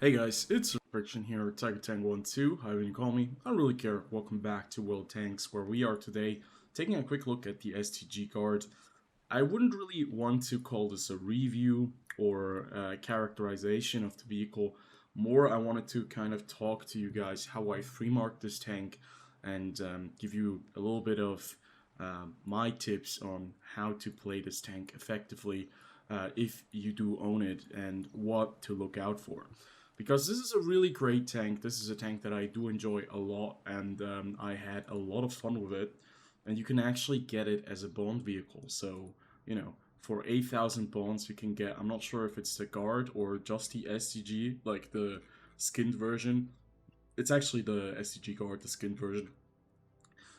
Hey guys, it's Friction here, Tiger Tank 12, however you call me. I don't really care. Welcome back to World Tanks, where we are today taking a quick look at the STG card. I wouldn't really want to call this a review or a characterization of the vehicle. More, I wanted to kind of talk to you guys how I free marked this tank and give you a little bit of my tips on how to play this tank effectively if you do own it and what to look out for. Because this is a really great tank. This is a tank that I do enjoy a lot, and I had a lot of fun with it. And you can actually get it as a bond vehicle. So, for 8,000 bonds, you can get, I'm not sure if it's the guard or just the STG, like the skinned version. It's actually the STG guard, the skinned version.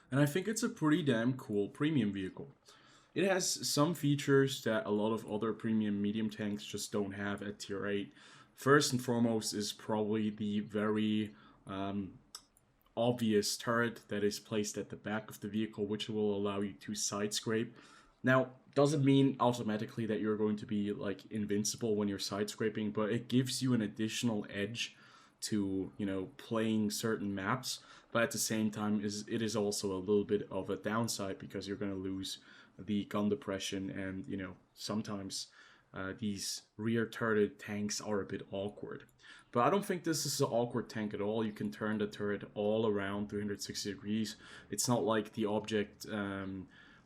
And I think it's a pretty damn cool premium vehicle. It has some features that a lot of other premium medium tanks just don't have at tier 8. First and foremost is probably the very obvious turret that is placed at the back of the vehicle, which will allow you to side scrape. Now, doesn't mean automatically that you're going to be like invincible when you're side scraping, but it gives you an additional edge to, playing certain maps. But at the same time, it is also a little bit of a downside because you're going to lose the gun depression, and sometimes these rear turret tanks are a bit awkward. But I don't think this is an awkward tank at all. You can turn the turret all around 360 degrees. It's not like the Object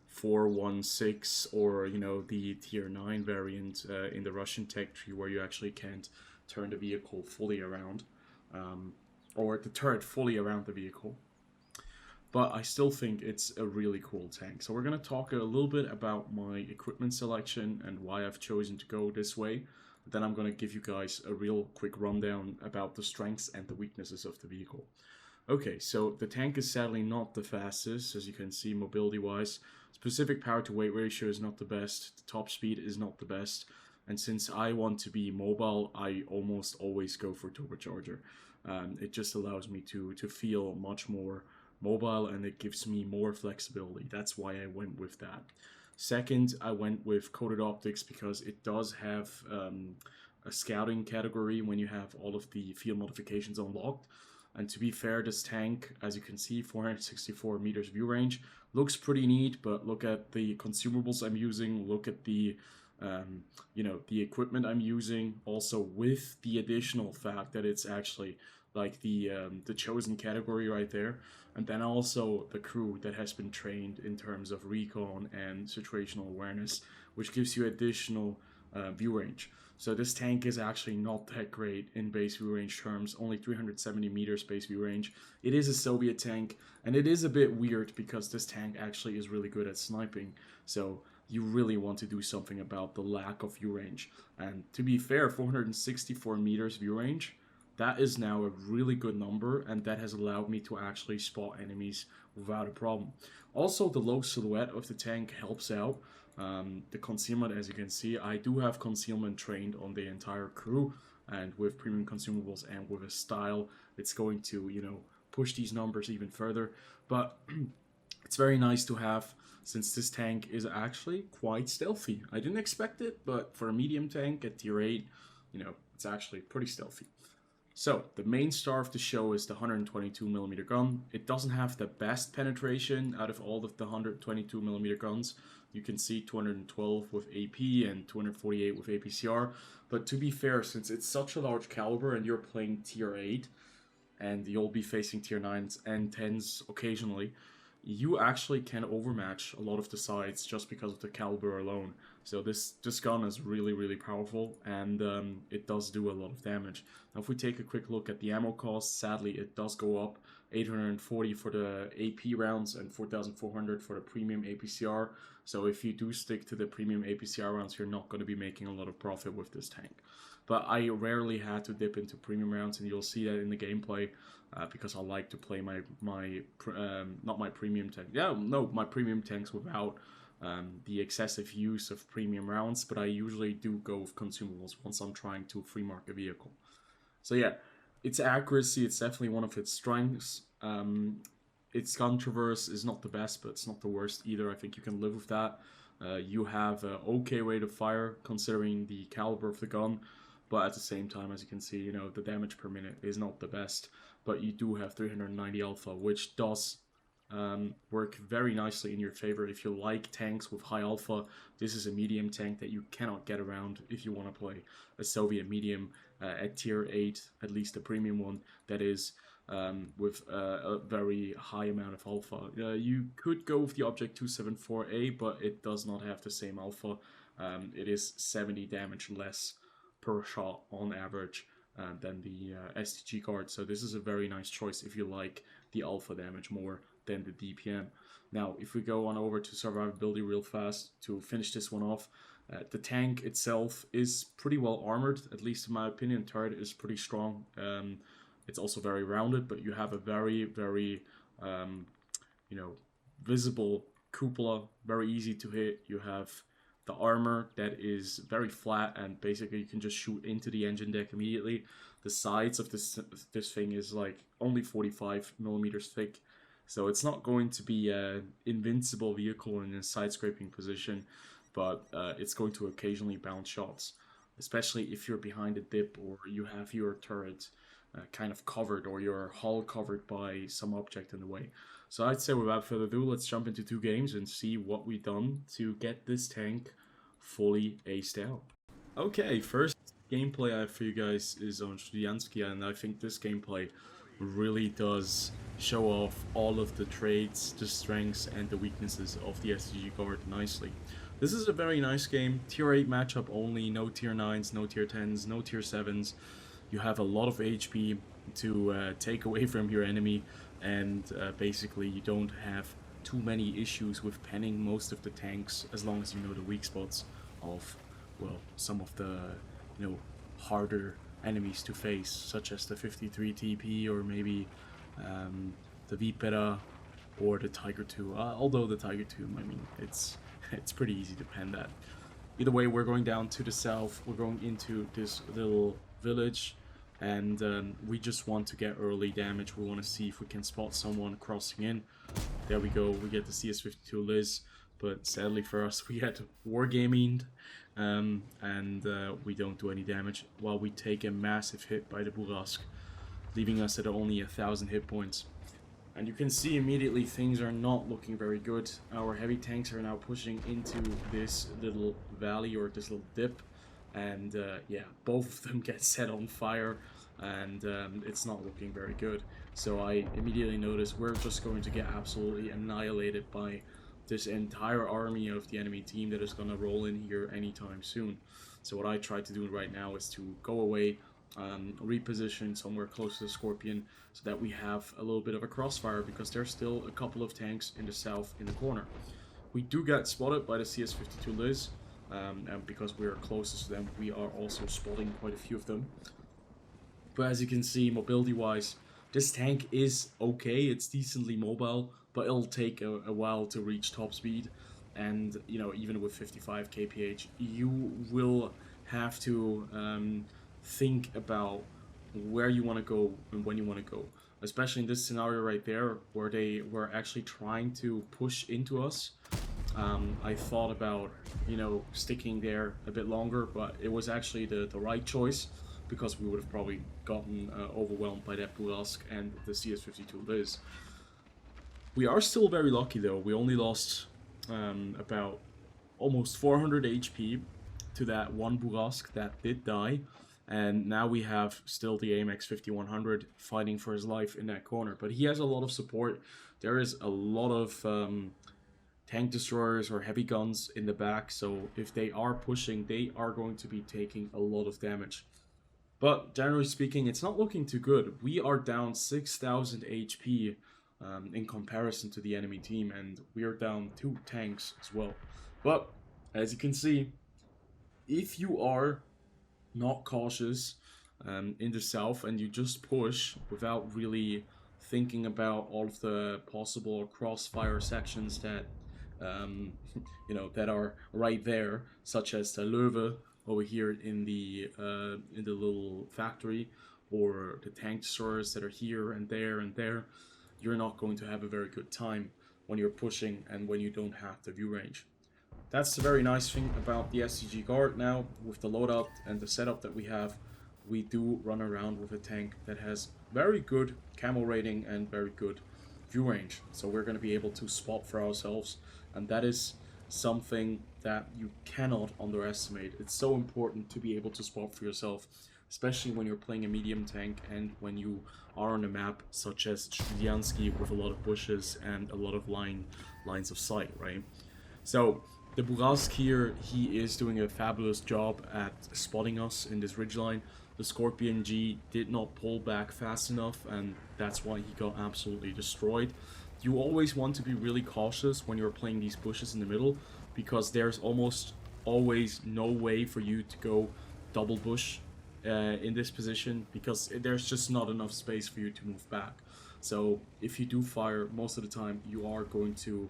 416 or the tier 9 variant in the Russian tech tree, where you actually can't turn the vehicle fully around, or the turret fully around the vehicle. But I still think it's a really cool tank. So we're going to talk a little bit about my equipment selection and why I've chosen to go this way. Then I'm going to give you guys a real quick rundown about the strengths and the weaknesses of the vehicle. Okay, so the tank is sadly not the fastest, as you can see mobility-wise. Specific power to weight ratio is not the best, the top speed is not the best, and since I want to be mobile, I almost always go for turbocharger. It just allows me to feel much more mobile, and it gives me more flexibility. That's why I went with that. Second, I went with coated optics because it does have a scouting category when you have all of the field modifications unlocked. And to be fair, this tank, as you can see, 464 meters view range, looks pretty neat, but look at the consumables I'm using, look at the the equipment I'm using, also with the additional fact that it's actually like the chosen category right there, and then also the crew that has been trained in terms of recon and situational awareness, which gives you additional view range. So this tank is actually not that great in base view range terms, only 370 meters base view range. It is a Soviet tank, and it is a bit weird because this tank actually is really good at sniping, so you really want to do something about the lack of view range. And to be fair, 464 meters view range, that is now a really good number, and that has allowed me to actually spot enemies without a problem. Also, the low silhouette of the tank helps out. The concealment, as you can see, I do have concealment trained on the entire crew, and with premium consumables and with a style, it's going to, push these numbers even further. But it's very nice to have, since this tank is actually quite stealthy. I didn't expect it, but for a medium tank at tier 8, it's actually pretty stealthy. So, the main star of the show is the 122mm gun. It doesn't have the best penetration out of all of the 122mm guns. You can see 212 with AP and 248 with APCR. But to be fair, since it's such a large caliber and you're playing tier 8, and you'll be facing tier 9s and 10s occasionally, you actually can overmatch a lot of the sides just because of the caliber alone. So this gun is really powerful, and it does do a lot of damage. Now if we take a quick look at the ammo cost, sadly it does go up, 840 for the AP rounds and 4,400 for the premium APCR. So if you do stick to the premium APCR rounds, you're not going to be making a lot of profit with this tank. But I rarely had to dip into premium rounds, and you'll see that in the gameplay, because I like to play my not my premium tank. Yeah, no, my premium tanks without the excessive use of premium rounds, but I usually do go with consumables once I'm trying to free mark a vehicle. So yeah, its accuracy, it's definitely one of its strengths. Its gun traverse is not the best, but it's not the worst either. I think you can live with that. You have an okay rate of fire considering the caliber of the gun. but at the same time, as you can see, the damage per minute is not the best, but you do have 390 alpha, which does work very nicely in your favor. If you like tanks with high alpha, this is a medium tank that you cannot get around if you want to play a Soviet medium at tier 8, at least a premium one, that is with a very high amount of alpha. You could go with the Object 274A, but it does not have the same alpha. It is 70 damage less per shot on average than the STG card, so this is a very nice choice if you like the alpha damage more than the DPM. Now, if we go on over to survivability real fast to finish this one off, the tank itself is pretty well armored, at least in my opinion. Turret is pretty strong. It's also very rounded, but you have a very, very, visible cupola, very easy to hit. You have the armor that is very flat, and basically you can just shoot into the engine deck immediately. The sides of this thing is like only 45 millimeters thick, so it's not going to be an invincible vehicle in a side scraping position, but it's going to occasionally bounce shots, especially if you're behind a dip or you have your turret kind of covered or your hull covered by some object in the way. So I'd say without further ado, let's jump into 2 games and see what we've done to get this tank fully aced out. Okay, first gameplay I have for you guys is on Studiansky, and I think this gameplay really does show off all of the traits, the strengths, and the weaknesses of the STG guard nicely. This is a very nice game, tier 8 matchup only, no tier 9s, no tier 10s, no tier 7s. You have a lot of HP to take away from your enemy, and basically you don't have too many issues with penning most of the tanks as long as you know the weak spots of, well, some of the, harder enemies to face, such as the 53 TP or maybe the Vipera or the Tiger 2. Although the Tiger 2, I mean, it's pretty easy to pen that. Either way, we're going down to the south. We're going into this little village, and we just want to get early damage. We want to see if we can spot someone crossing in. There we go. We get the CS52 Liz, but sadly for us, we had wargaming, and we don't do any damage while we take a massive hit by the Burask, leaving us at only 1,000 hit points. And you can see immediately things are not looking very good. Our heavy tanks are now pushing into this little valley or this little dip, and yeah, both of them get set on fire, and it's not looking very good. So I immediately notice we're just going to get absolutely annihilated by this entire army of the enemy team that is going to roll in here anytime soon. So what I try to do right now is to go away, reposition somewhere close to the Scorpion so that we have a little bit of a crossfire, because there's still a couple of tanks in the south in the corner. We do get spotted by the CS52 Liz, and because we are closest to them, we are also spotting quite a few of them. But as you can see, mobility wise, this tank is okay, it's decently mobile, but it'll take a while to reach top speed. And even with 55 kph, you will have to think about where you want to go and when you want to go, especially in this scenario right there where they were actually trying to push into us. I thought about sticking there a bit longer, but it was actually the right choice, because we would have probably gotten overwhelmed by that Burask and the CS52 Liz. We are still very lucky though. We only lost about almost 400 HP to that one Burask that did die, and now we have still the AMX 5100 fighting for his life in that corner, but he has a lot of support. There is a lot of tank destroyers or heavy guns in the back, so if they are pushing, they are going to be taking a lot of damage. But generally speaking, it's not looking too good. We are down 6,000 HP in comparison to the enemy team, and we are down 2 tanks as well. But as you can see, if you are not cautious in the south and you just push without really thinking about all of the possible crossfire sections that that are right there, such as the Löwe over here in the little factory, or the tank destroyers that are here and there and there, you're not going to have a very good time when you're pushing and when you don't have the view range. that's the very nice thing about the STG guard now. With the loadout and the setup that we have, we do run around with a tank that has very good camo rating and very good view range. So we're going to be able to spot for ourselves, and that is something that you cannot underestimate. It's so important to be able to spot for yourself, especially when you're playing a medium tank and when you are on a map such as Studianski with a lot of bushes and a lot of lines of sight, right? So the Burask here, he is doing a fabulous job at spotting us in this ridgeline. The Scorpion G did not pull back fast enough, and that's why he got absolutely destroyed. You always want to be really cautious when you're playing these bushes in the middle, because there's almost always no way for you to go double bush in this position, because there's just not enough space for you to move back. So if you do fire, most of the time you are going to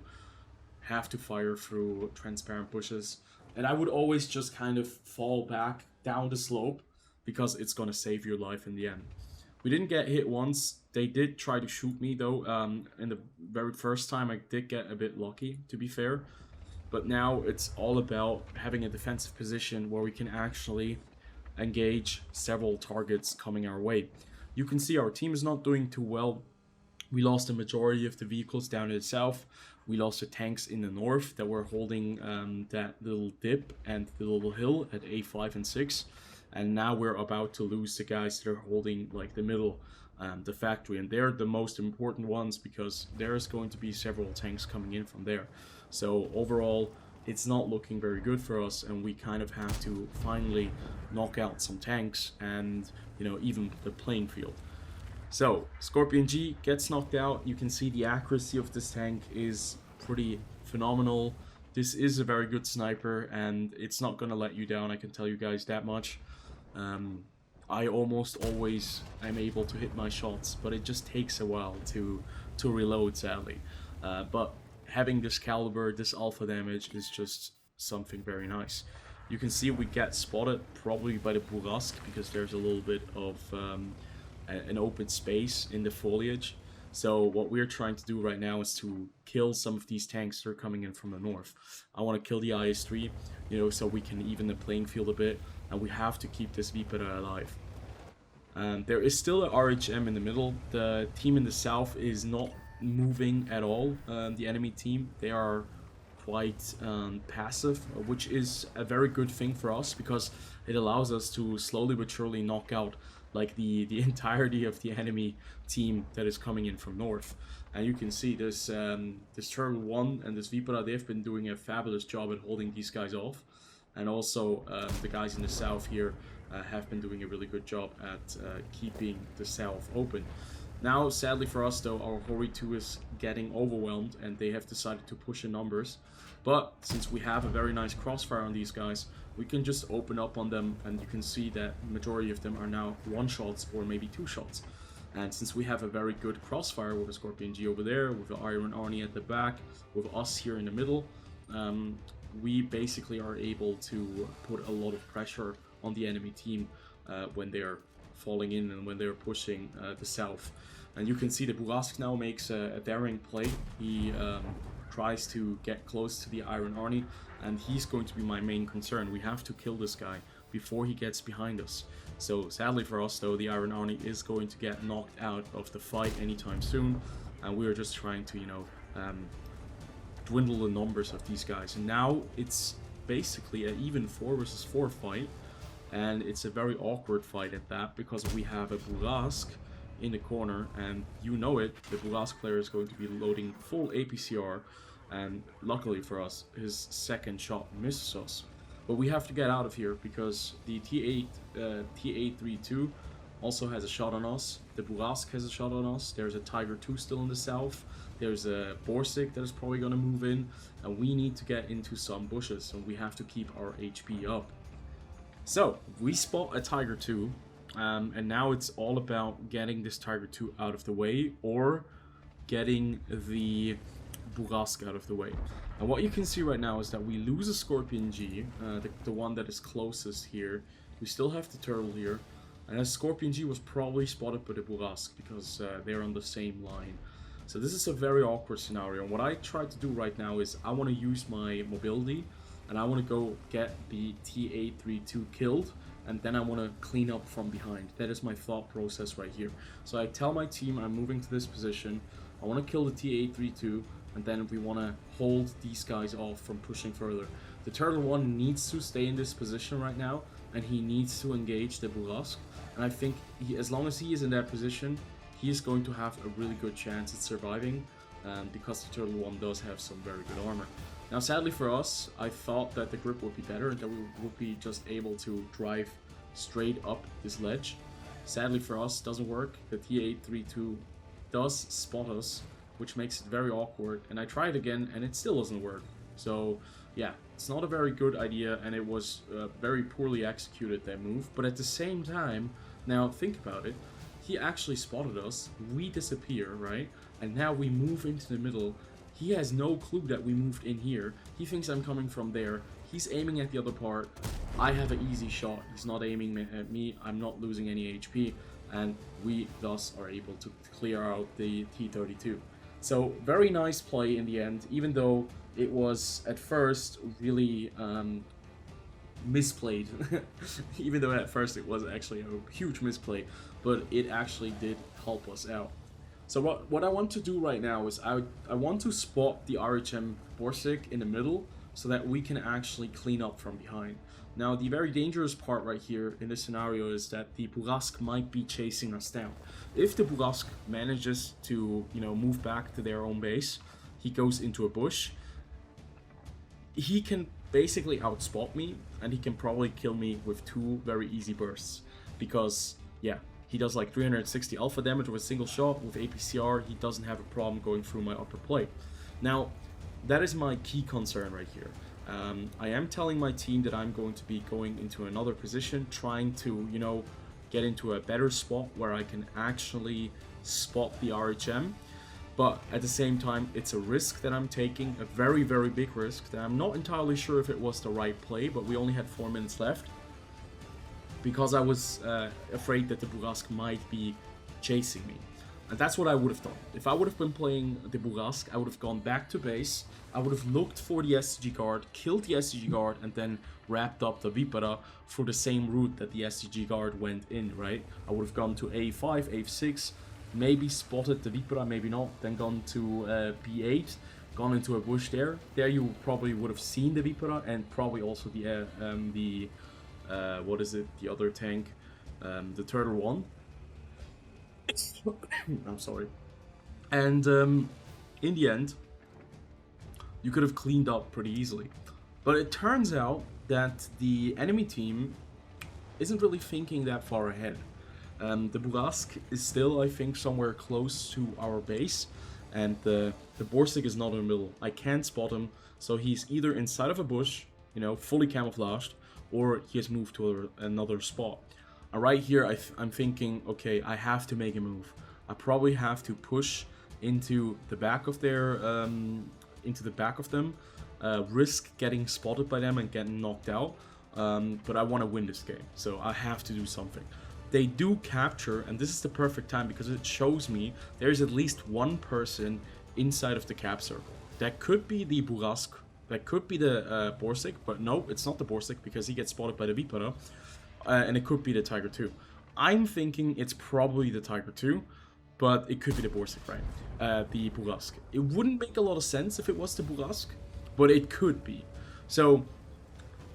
have to fire through transparent bushes, and I would always just kind of fall back down the slope, because it's gonna save your life in the end. We didn't get hit once. They did try to shoot me though. In the very first time I did get a bit lucky, to be fair, but now it's all about having a defensive position where we can actually engage several targets coming our way. You can see our team is not doing too well. We lost the majority of the vehicles down in the south. We lost the tanks in the north that were holding that little dip and the little hill at A5 and 6. And now we're about to lose the guys that are holding like the middle, the factory. And they're the most important ones, because there's going to be several tanks coming in from there. So overall, it's not looking very good for us, and we kind of have to finally knock out some tanks and, you know, even the playing field. So Scorpion G gets knocked out. You can see the accuracy of this tank is pretty phenomenal. This is a very good sniper, and it's not gonna let you down, I can tell you guys that much. I almost always am able to hit my shots, but it just takes a while to reload, sadly. But having this caliber, this alpha damage is just something very nice. You can see we get spotted probably by the Burask, because there's a little bit of an open space in the foliage. So what we're trying to do right now is to kill some of these tanks that are coming in from the north. I want to kill the IS-3, you know, so we can even the playing field a bit, and we have to keep this Vipera alive. There is still a RHM in the middle. The team in the south is not moving at all. The enemy team, they are quite passive, which is a very good thing for us, because it allows us to slowly but surely knock out like the entirety of the enemy team that is coming in from north. And you can see this Turtle 1 and this Vipera, they've been doing a fabulous job at holding these guys off. And also the guys in the south here have been doing a really good job at keeping the south open. Now, sadly for us though, our Hori 2 is getting overwhelmed, and they have decided to push in numbers. But since we have a very nice crossfire on these guys, we can just open up on them, and you can see that majority of them are now one-shots or maybe two-shots. And since we have a very good crossfire with a Scorpion G over there, with the Iron Arnie at the back, with us here in the middle, we basically are able to put a lot of pressure on the enemy team when they're falling in and when they're pushing the south. And you can see that Burask now makes a daring play. He tries to get close to the Iron Arnie, and he's going to be my main concern. We have to kill this guy before he gets behind us. So sadly for us though, the Iron Arnie is going to get knocked out of the fight anytime soon, and we're just trying to, you know, dwindle the numbers of these guys. And now it's basically an even 4 versus 4 fight, and it's a very awkward fight at that, because we have a Burask in the corner, and you know it, the Burask player is going to be loading full APCR, and luckily for us, his second shot misses us. But we have to get out of here, because the T832 also has a shot on us, the Burask has a shot on us, there's a Tiger 2 still in the south, there's a Borsig that is probably going to move in, and we need to get into some bushes, and we have to keep our HP up. So, we spot a Tiger 2, and now it's all about getting this Tiger 2 out of the way, or getting the Burask out of the way. And what you can see right now is that we lose a Scorpion G, the one that is closest here. We still have the Turtle here, and a Scorpion G was probably spotted by the Burask, because they're on the same line. So this is a very awkward scenario, and what I try to do right now is I want to use my mobility and I want to go get the T832 killed, and then I want to clean up from behind. That is my thought process right here. So I tell my team I'm moving to this position, I want to kill the T832, and then we want to hold these guys off from pushing further. The Turtle 1 needs to stay in this position right now, and he needs to engage the Burask. And I think as long as he is in that position, he is going to have a really good chance at surviving, because the Turtle 1 does have some very good armor. Now, sadly for us, I thought that the grip would be better and that we would be just able to drive straight up this ledge. Sadly for us, doesn't work. The T832 does spot us, which makes it very awkward, and I tried again and it still doesn't work. So yeah, it's not a very good idea, and it was very poorly executed, that move. But at the same time, now think about it, he actually spotted us, we disappear, right? And now we move into the middle. He has no clue that we moved in here. He thinks I'm coming from there. He's aiming at the other part. I have an easy shot. He's not aiming at me. I'm not losing any HP. And we thus are able to clear out the T32. So very nice play in the end, even though it was at first really misplayed. Even though at first it was actually a huge misplay, but it actually did help us out. So what I want to do right now is I want to spot the RHM Borsig in the middle so that we can actually clean up from behind. Now, the very dangerous part right here in this scenario is that the Burask might be chasing us down. If the Burask manages to, move back to their own base, he goes into a bush, he can basically outspot me, and he can probably kill me with 2 very easy bursts. Because, yeah, he does like 360 alpha damage with a single shot. With APCR, he doesn't have a problem going through my upper plate. Now, that is my key concern right here. I am telling my team that I'm going to be going into another position, trying to, get into a better spot where I can actually spot the RHM. But at the same time, it's a risk that I'm taking, a very, very big risk that I'm not entirely sure if it was the right play, but we only had 4 minutes left. Because I was afraid that the Burask might be chasing me. And that's what I would have done. If I would have been playing the Burask, I would have gone back to base, I would have looked for the STG guard, killed the STG guard, and then wrapped up the Vipera for the same route that the STG guard went in, right? I would have gone to A5, A6, maybe spotted the Vipera, maybe not, then gone to B8, gone into a bush there. There you probably would have seen the Vipera and probably also the what is it, the other tank, the Turtle 1. I'm sorry. And in the end, you could have cleaned up pretty easily. But it turns out that the enemy team isn't really thinking that far ahead. The Burask is still, I think, somewhere close to our base, and the Borsig is not in the middle. I can't spot him, so he's either inside of a bush, fully camouflaged, or he has moved to another spot. And right here, I'm thinking, okay, I have to make a move. I probably have to push into the back of them, risk getting spotted by them and getting knocked out. But I want to win this game, so I have to do something. They do capture, and this is the perfect time because it shows me there's at least one person inside of the cap circle. That could be the Burask, that could be the Borsig, but no, it's not the Borsig because he gets spotted by the Vipera. And it could be the Tiger 2. I'm thinking it's probably the Tiger 2, but it could be the Borsig, right? The Burask. It wouldn't make a lot of sense if it was the Burask, but it could be. So,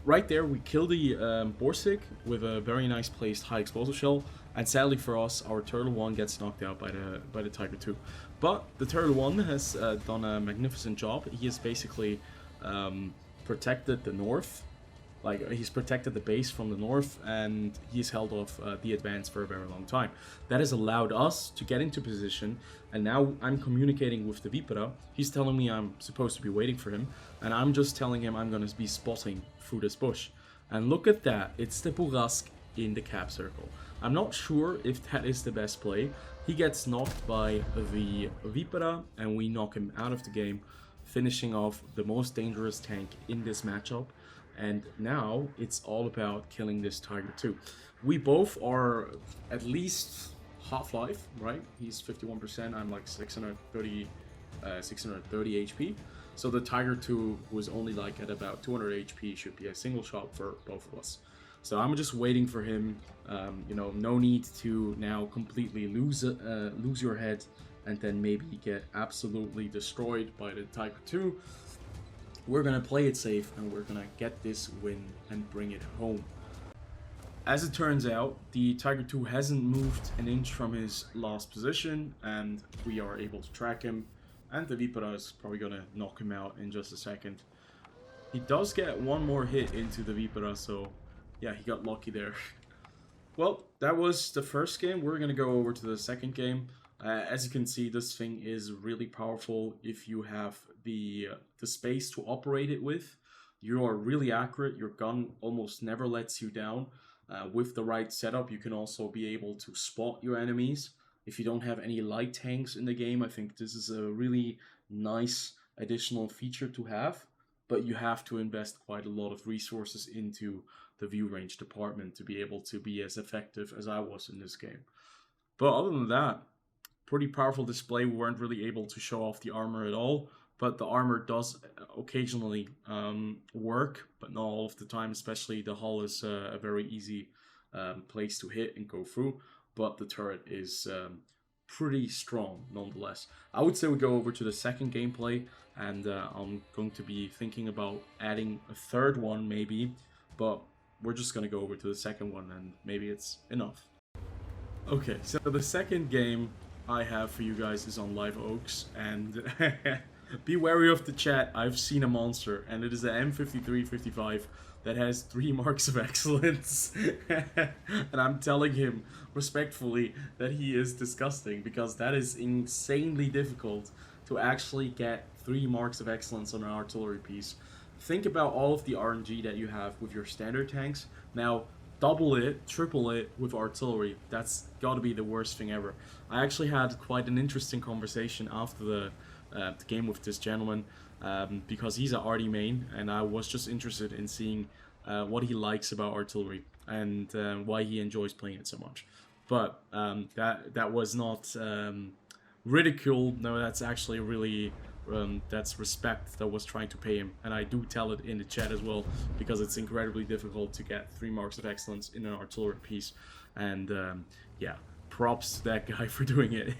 right there, we kill the Borsig with a very nice placed high explosive shell, and sadly for us, our Turtle 1 gets knocked out by the Tiger 2. But the Turtle 1 has done a magnificent job. He has basically protected the north. Like, he's protected the base from the north, and he's held off the advance for a very long time. That has allowed us to get into position, and now I'm communicating with the Vipera. He's telling me I'm supposed to be waiting for him, and I'm just telling him I'm going to be spotting through this bush. And look at that, it's the Burask in the cap circle. I'm not sure if that is the best play. He gets knocked by the Vipera, and we knock him out of the game, finishing off the most dangerous tank in this matchup. And now it's all about killing this Tiger 2. We both are at least half-life, right? He's 51%, I'm like 630 HP. So the Tiger 2, who is only like at about 200 HP, should be a single shot for both of us. So I'm just waiting for him. You know, no need to now completely lose your head and then maybe get absolutely destroyed by the Tiger 2. We're gonna play it safe and we're gonna get this win and bring it home. As it turns out, the Tiger 2 hasn't moved an inch from his last position, and we are able to track him, and the Vipera is probably gonna knock him out in just a second. He does get one more hit into the Vipera, so yeah, he got lucky there. Well, that was the first game. We're gonna go over to the second game. As you can see, this thing is really powerful if you have the space to operate it with. You are really accurate. Your gun almost never lets you down. With the right setup, you can also be able to spot your enemies. If you don't have any light tanks in the game, I think this is a really nice additional feature to have. But you have to invest quite a lot of resources into the view range department to be able to be as effective as I was in this game. But other than that, pretty powerful display. We weren't really able to show off the armor at all, but the armor does occasionally work, but not all of the time. Especially the hull is a very easy place to hit and go through, but the turret is pretty strong nonetheless. I would say we go over to the second gameplay, and I'm going to be thinking about adding a third one maybe, but we're just going to go over to the second one and maybe it's enough. Okay, so the second game I have for you guys is on Live Oaks, and be wary of the chat. I've seen a monster, and it is the M5355 that has 3 marks of excellence. And I'm telling him respectfully that he is disgusting, because that is insanely difficult to actually get 3 marks of excellence on an artillery piece. Think about all of the RNG that you have with your standard tanks. Now, double it, triple it with artillery. That's gotta be the worst thing ever. I actually had quite an interesting conversation after the game with this gentleman, because he's an arty main, and I was just interested in seeing what he likes about artillery and why he enjoys playing it so much. But that was not ridicule. No, that's actually really that's respect that was trying to pay him, and I do tell it in the chat as well, because it's incredibly difficult to get 3 marks of excellence in an artillery piece, and yeah, props to that guy for doing it.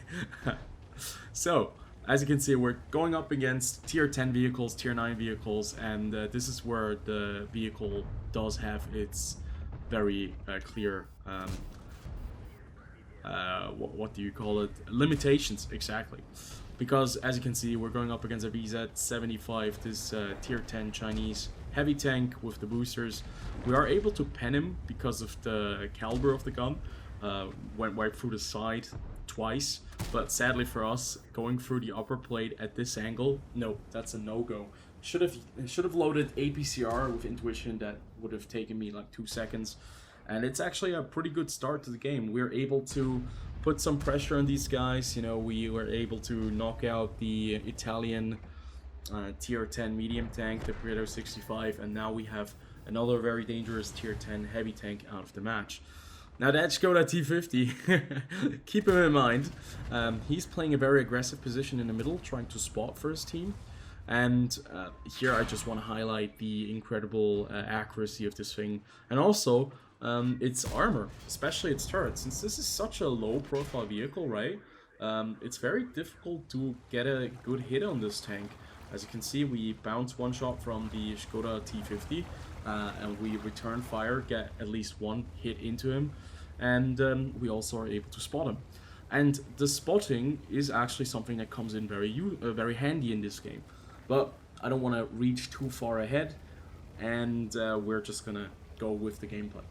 So as you can see, we're going up against tier 10 vehicles, tier 9 vehicles, and this is where the vehicle does have its very clear what do you call it, limitations, exactly. Because as you can see, we're going up against a VZ75, this tier 10 Chinese heavy tank with the boosters. We are able to pen him because of the caliber of the gun. Went right through the side twice, but sadly for us, going through the upper plate at this angle, no, that's a no-go. Should have loaded APCR with intuition. That would have taken me like 2 seconds. And it's actually a pretty good start to the game. We're able to put some pressure on these guys. You know, we were able to knock out the Italian tier 10 medium tank, the Predator 65, and now we have another very dangerous tier 10 heavy tank out of the match. Now that Skoda T50, keep him in mind. He's playing a very aggressive position in the middle, trying to spot for his team. And here I just want to highlight the incredible accuracy of this thing, and also its armor, especially its turret. Since this is such a low profile vehicle, right? It's very difficult to get a good hit on this tank. As you can see, we bounce one shot from the Skoda T50, and we return fire, get at least one hit into him, and we also are able to spot him. And the spotting is actually something that comes in very handy in this game. But I don't want to reach too far ahead, and we're just gonna go with the gameplay.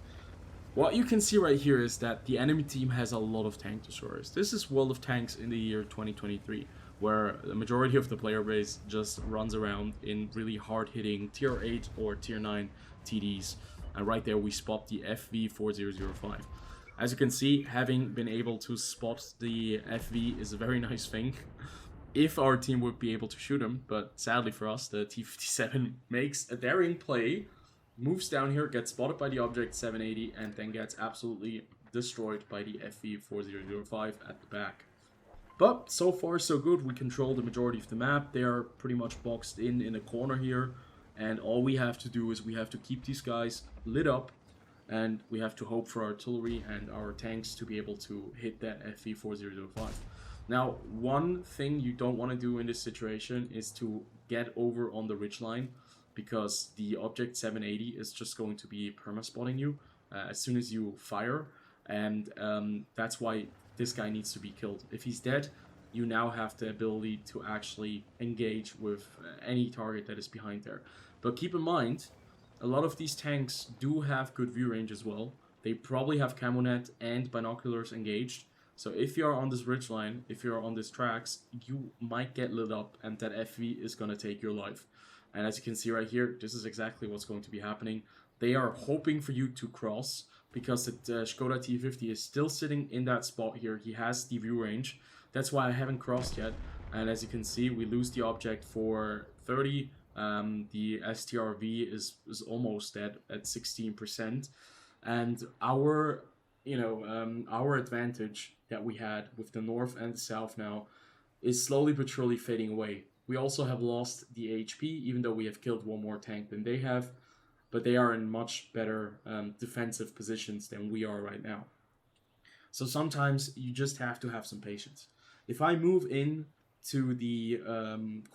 What you can see right here is that the enemy team has a lot of tank destroyers. This is World of Tanks in the year 2023, where the majority of the player base just runs around in really hard-hitting tier 8 or tier 9 TDs. And right there we spot the FV4005. As you can see, having been able to spot the FV is a very nice thing. If our team would be able to shoot him, but sadly for us, the T57 makes a daring play, moves down here, gets spotted by the object 780, and then gets absolutely destroyed by the FV4005 at the back. But so far so good. We control the majority of the map. They are pretty much boxed in a corner here. And all we have to do is we have to keep these guys lit up. And we have to hope for artillery and our tanks to be able to hit that FV4005. Now, one thing you don't want to do in this situation is to get over on the ridgeline, because the object 780 is just going to be perma-spotting you as soon as you fire. And that's why this guy needs to be killed. If he's dead, you now have the ability to actually engage with any target that is behind there. But keep in mind, a lot of these tanks do have good view range as well. They probably have camo net and binoculars engaged. So if you are on this ridgeline, if you are on these tracks, you might get lit up and that FV is going to take your life. And as you can see right here, this is exactly what's going to be happening. They are hoping for you to cross, because the Skoda T50 is still sitting in that spot here. He has the view range. That's why I haven't crossed yet. And as you can see, we lose the object for 30. The STRV is almost dead at 16%. And our, our advantage that we had with the north and the south now is slowly but surely fading away. We also have lost the HP, even though we have killed one more tank than they have. But they are in much better defensive positions than we are right now. So sometimes you just have to have some patience. If I move in to the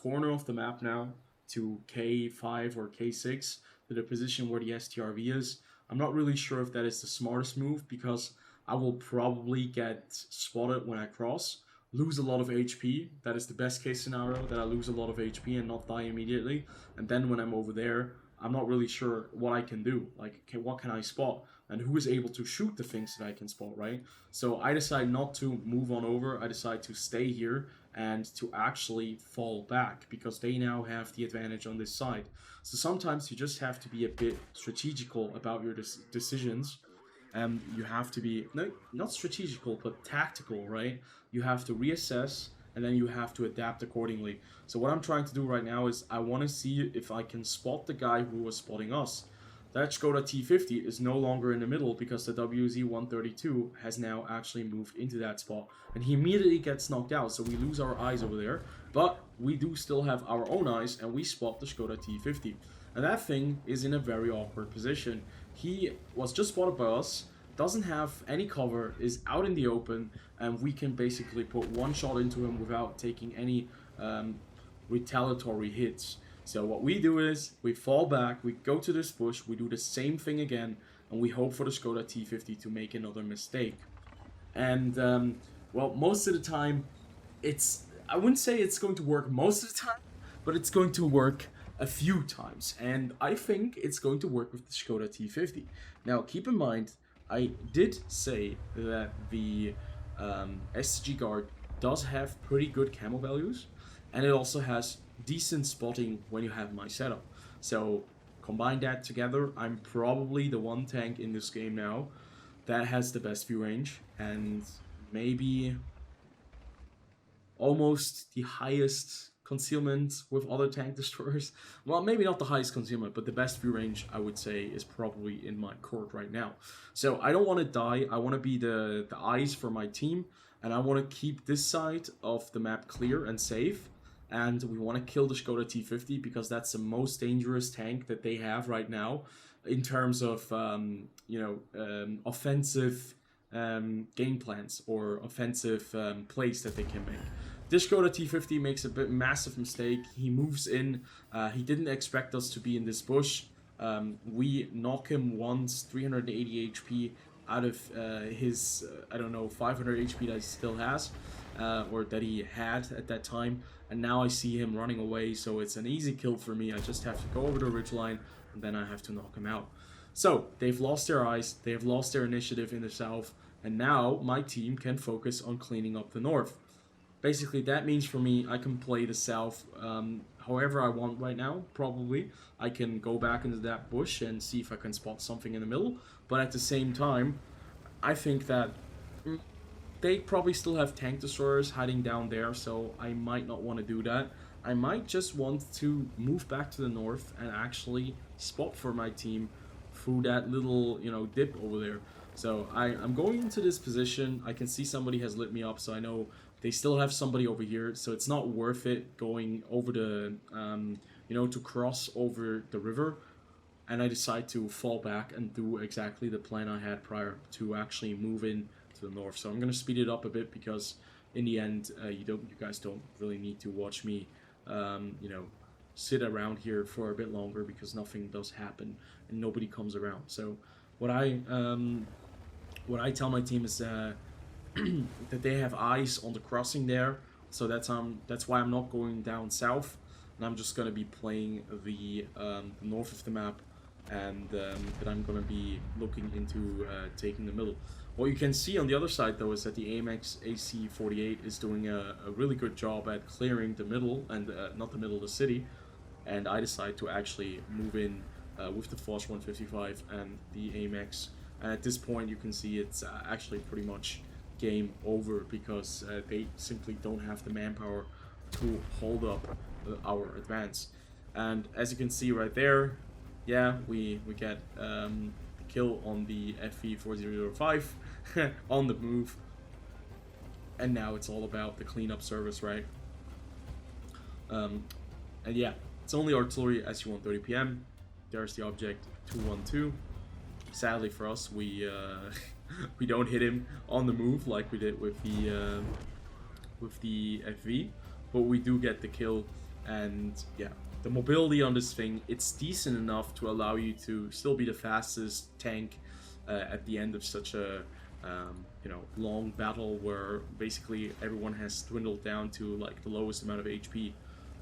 corner of the map now, to K5 or K6, to the position where the STRV is, I'm not really sure if that is the smartest move, because I will probably get spotted when I cross, lose a lot of HP. That is the best case scenario, that I lose a lot of HP and not die immediately. And then when I'm over there, I'm not really sure what I can do. Like, okay, what can I spot? And who is able to shoot the things that I can spot, right? So I decide not to move on over. I decide to stay here and to actually fall back, because they now have the advantage on this side. So sometimes you just have to be a bit strategical about your decisions. You have to be, no, not strategical, but tactical, right? You have to reassess, and then you have to adapt accordingly. So what I'm trying to do right now is I want to see if I can spot the guy who was spotting us. That Skoda T50 is no longer in the middle, because the WZ-132 has now actually moved into that spot. And he immediately gets knocked out, so we lose our eyes over there. But we do still have our own eyes, and we spot the Skoda T50. And that thing is in a very awkward position. He was just spotted by us, doesn't have any cover, is out in the open, and we can basically put one shot into him without taking any retaliatory hits. So what we do is we fall back, we go to this bush, we do the same thing again, and we hope for the Skoda T50 to make another mistake. And well, most of the time, I wouldn't say it's going to work most of the time, but it's going to work a few times, and I think it's going to work with the Skoda T50. Now keep in mind, I did say that the STG guard does have pretty good camo values, and it also has decent spotting when you have my setup. So combine that together, I'm probably the one tank in this game now that has the best view range, and maybe almost the highest concealment with other tank destroyers. Well, maybe not the highest concealment, but the best view range, I would say, is probably in my court right now. So I don't want to die. I want to be the eyes for my team, and I want to keep this side of the map clear and safe. And we want to kill the Skoda T50, because that's the most dangerous tank that they have right now in terms of offensive game plans or offensive plays that they can make. This Skoda T50 makes a massive mistake. He moves in. He didn't expect us to be in this bush. We knock him once, 380 HP out of his, 500 HP that he still has, or that he had at that time. And now I see him running away, so it's an easy kill for me. I just have to go over the ridgeline, and then I have to knock him out. So, they've lost their eyes, they have lost their initiative in the south, and now my team can focus on cleaning up the north. Basically, that means for me, I can play the south however I want right now, probably. I can go back into that bush and see if I can spot something in the middle, but at the same time, I think that they probably still have tank destroyers hiding down there, so I might not want to do that. I might just want to move back to the north and actually spot for my team through that little, dip over there. So I'm going into this position. I can see somebody has lit me up, so I know they still have somebody over here, so it's not worth it going over the, to cross over the river. And I decide to fall back and do exactly the plan I had prior to actually move in to the north. So I'm gonna speed it up a bit because in the end, you guys don't really need to watch me, sit around here for a bit longer because nothing does happen and nobody comes around. So what I tell my team is that they have eyes on the crossing there. So that's why I'm not going down south, and I'm just gonna be playing the north of the map, and that I'm gonna be looking into taking the middle. What you can see on the other side though is that the AMX AC-48 is doing a really good job at clearing the middle, and not the middle of the city, and I decide to actually move in with the Force 155 and the AMX. And at this point you can see it's actually pretty much game over because they simply don't have the manpower to hold up our advance. And as you can see right there, yeah, we get the kill on the FV4005 on the move, and now it's all about the cleanup service, right? And yeah, it's only artillery SU-130 PM. There's the object 212. Sadly for us, we we don't hit him on the move like we did with the FV, but we do get the kill. And yeah, the mobility on this thing, it's decent enough to allow you to still be the fastest tank at the end of such a long battle where basically everyone has dwindled down to like the lowest amount of HP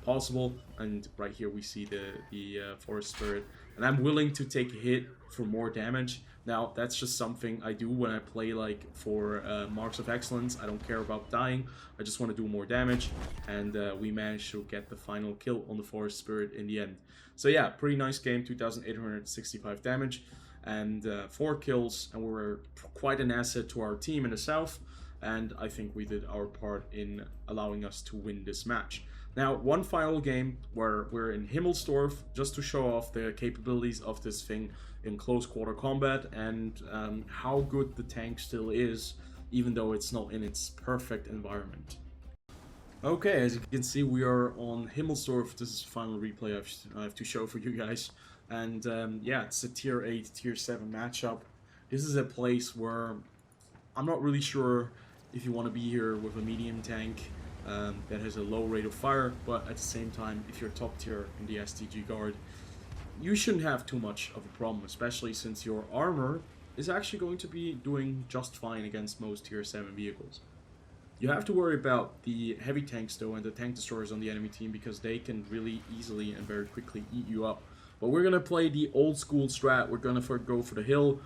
possible. And right here we see the Forest Spirit, and I'm willing to take a hit for more damage. Now that's just something I do when I play like for Marks of Excellence. I don't care about dying, I just want to do more damage, and we managed to get the final kill on the Forest Spirit in the end. So yeah, pretty nice game, 2,865 damage and 4 kills, and we were quite an asset to our team in the south, and I think we did our part in allowing us to win this match. Now, one final game where we're in Himmelsdorf, just to show off the capabilities of this thing in close quarter combat, and how good the tank still is, even though it's not in its perfect environment. Okay, as you can see, we are on Himmelsdorf. This is the final replay I have to show for you guys. And yeah, it's a tier 8, tier 7 matchup. This is a place where I'm not really sure if you want to be here with a medium tank that has a low rate of fire, but at the same time, if you're top tier in the STG guard, you shouldn't have too much of a problem, especially since your armor is actually going to be doing just fine against most tier 7 vehicles. You have to worry about the heavy tanks though and the tank destroyers on the enemy team, because they can really easily and very quickly eat you up. But we're gonna play the old school strat. We're gonna go for the hill,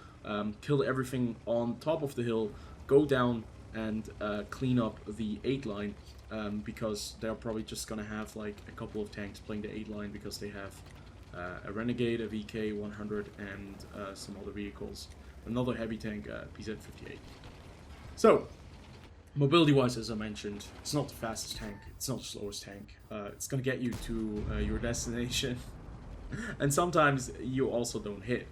kill everything on top of the hill, go down and clean up the 8 line, because they're probably just gonna have like a couple of tanks playing the 8 line because they have a Renegade, a VK-100, and some other vehicles. Another heavy tank, PZ-58. So, mobility-wise, as I mentioned, it's not the fastest tank, it's not the slowest tank. It's gonna get you to your destination, and sometimes you also don't hit.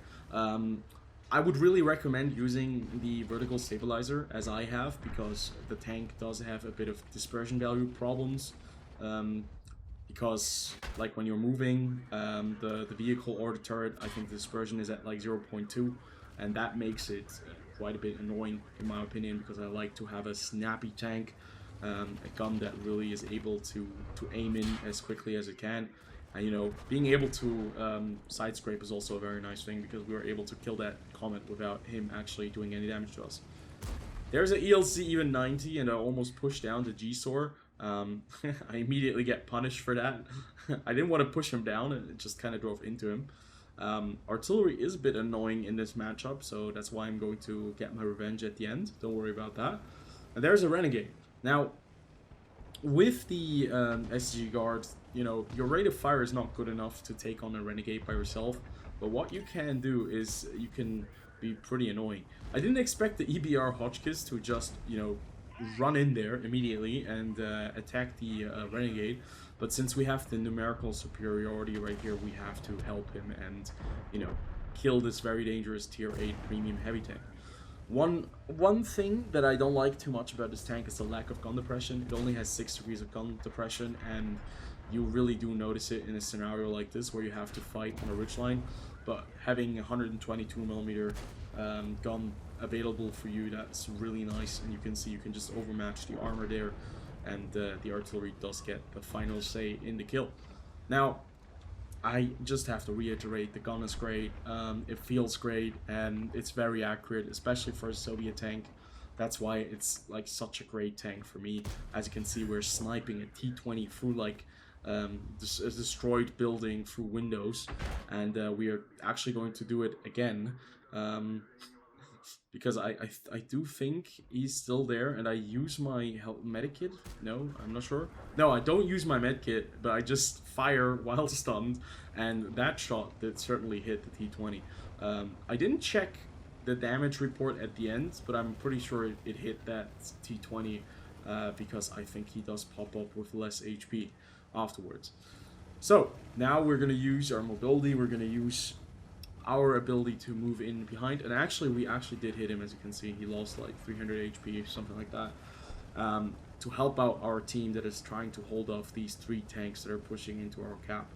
I would really recommend using the vertical stabilizer, as I have, because the tank does have a bit of dispersion value problems. Because like when you're moving the vehicle or the turret, I think the dispersion is at like 0.2, and that makes it quite a bit annoying in my opinion, because I like to have a snappy tank, a gun that really is able to aim in as quickly as it can. And you know, being able to side scrape is also a very nice thing, because we were able to kill that Comet without him actually doing any damage to us. There's an ELC even 90, and I almost pushed down the G-Sor. I immediately get punished for that. I didn't want to push him down, and it just kind of drove into him. Artillery is a bit annoying in this matchup, so that's why I'm going to get my revenge at the end. Don't worry about that. And there's a Renegade. Now, with the SG guard, you know, your rate of fire is not good enough to take on a Renegade by yourself, but what you can do is you can be pretty annoying. I didn't expect the EBR Hotchkiss to just, you know, run in there immediately and attack the Renegade, but since we have the numerical superiority right here, we have to help him and, you know, kill this very dangerous tier 8 premium heavy tank. One thing that I don't like too much about this tank is the lack of gun depression. It only has 6 degrees of gun depression, and you really do notice it in a scenario like this where you have to fight on a ridgeline. But having 122mm gun available for you, that's really nice, and you can see you can just overmatch the armor there, and the artillery does get the final say in the kill. Now, I just have to reiterate, the gun is great, it feels great, and it's very accurate, especially for a Soviet tank. That's why it's like such a great tank for me. As you can see, we're sniping a T-20 through like a destroyed building through windows, and we are actually going to do it again. Because I do think he's still there, and I use my medikit. No, I'm not sure. No, I don't use my medkit, but I just fire while stunned, and that shot did certainly hit the T-20. I didn't check the damage report at the end, but I'm pretty sure it hit that T-20 because I think he does pop up with less HP afterwards. So now we're gonna use our mobility. We're gonna use our ability to move in behind, and actually we actually did hit him. As you can see, he lost like 300 HP, something like that, to help out our team that is trying to hold off these 3 tanks that are pushing into our cap.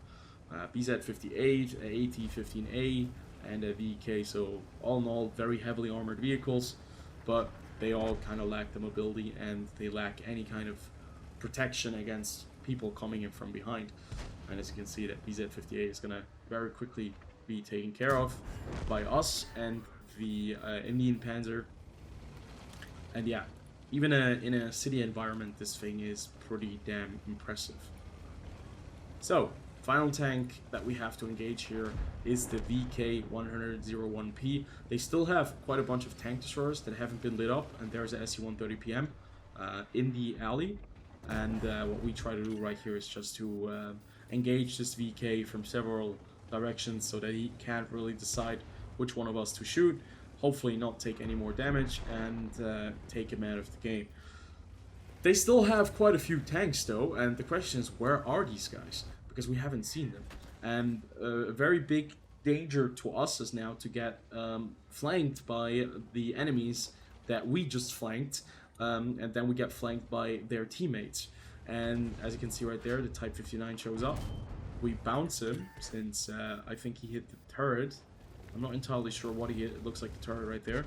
BZ-58, AT-15A, and a VK. So all in all, very heavily armored vehicles, but they all kind of lack the mobility, and they lack any kind of protection against people coming in from behind. And as you can see, that BZ-58 is gonna very quickly be taken care of by us and the Indian Panzer. And yeah, even in a city environment, this thing is pretty damn impressive. So, final tank that we have to engage here is the VK-101P. They still have quite a bunch of tank destroyers that haven't been lit up, and there's a SE-130PM in the alley. And what we try to do right here is just to engage this VK from several directions so that he can't really decide which one of us to shoot, hopefully not take any more damage, and take him out of the game. They still have quite a few tanks though, and the question is, where are these guys? Because we haven't seen them. And a very big danger to us is now to get flanked by the enemies that we just flanked, and then we get flanked by their teammates. And as you can see right there, the Type 59 shows up. We bounce him, since I think he hit the turret. I'm not entirely sure what he hit. It looks like the turret right there.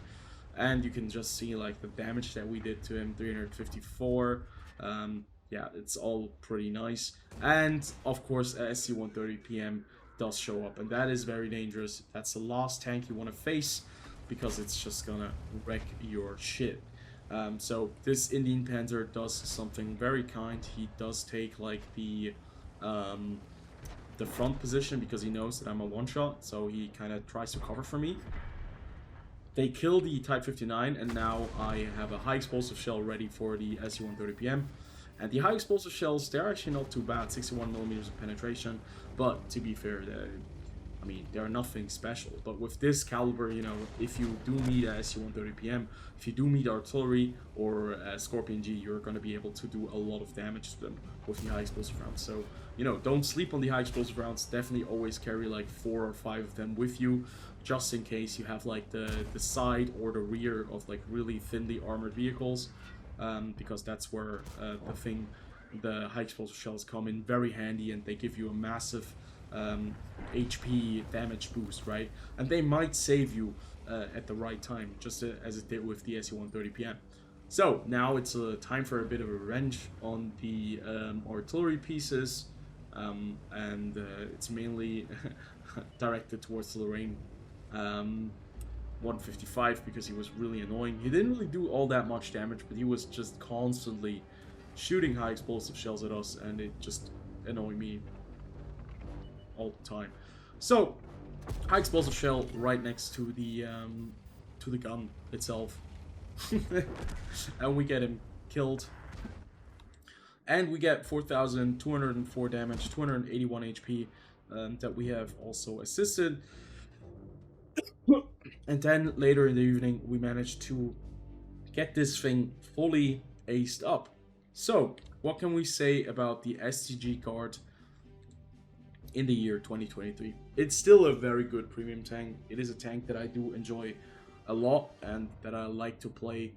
And you can just see like the damage that we did to him, 354. Yeah, it's all pretty nice. And of course, SC-130PM does show up, and that is very dangerous. That's the last tank you want to face, because it's just gonna wreck your shit. So this Indian Panzer does something very kind. He does take like the front position because he knows that I'm a one-shot, so he kind of tries to cover for me. They kill the Type 59, and now I have a high explosive shell ready for the SU-130PM. And the high explosive shells, they're actually not too bad, 61mm of penetration, but to be fair, I mean, they're nothing special. But with this caliber, you know, if you do meet a SU-130PM, if you do meet artillery or a Scorpion G, you're going to be able to do a lot of damage to them with the high explosive rounds. So, you know, don't sleep on the high explosive rounds. Definitely always carry like 4 or 5 of them with you, just in case you have like the side or the rear of like really thinly armored vehicles, because that's where the high explosive shells come in very handy, and they give you a massive HP damage boost, right? And they might save you at the right time, just as it did with the SU-130PM. So now it's time for a bit of a revenge on the artillery pieces, and it's mainly directed towards Lorraine 155, because he was really annoying. He didn't really do all that much damage, but he was just constantly shooting high explosive shells at us, and it just annoyed me all the time. So high explosive shell right next to the gun itself, and we get him killed, and we get 4,204 damage, 281 HP that we have also assisted. And then later in the evening, we managed to get this thing fully aced up. So what can we say about the STG card in the year 2023? It's still a very good premium tank. It is a tank that I do enjoy a lot and that I like to play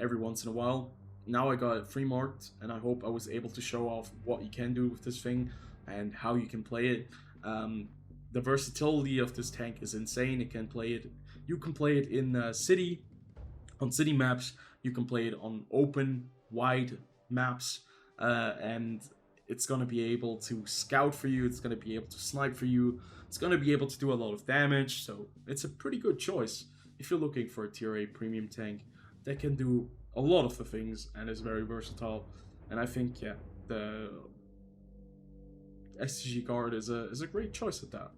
every once in a while. Now I got it free marked, and I hope I was able to show off what you can do with this thing and how you can play it. The versatility of this tank is insane. It can play it. You can play it in on city maps. You can play it on open, wide maps, and it's gonna be able to scout for you. It's gonna be able to snipe for you. It's gonna be able to do a lot of damage. So it's a pretty good choice if you're looking for a tier 8 premium tank that can do a lot of the things and is very versatile. And I think, yeah, the STG guard is a great choice at that.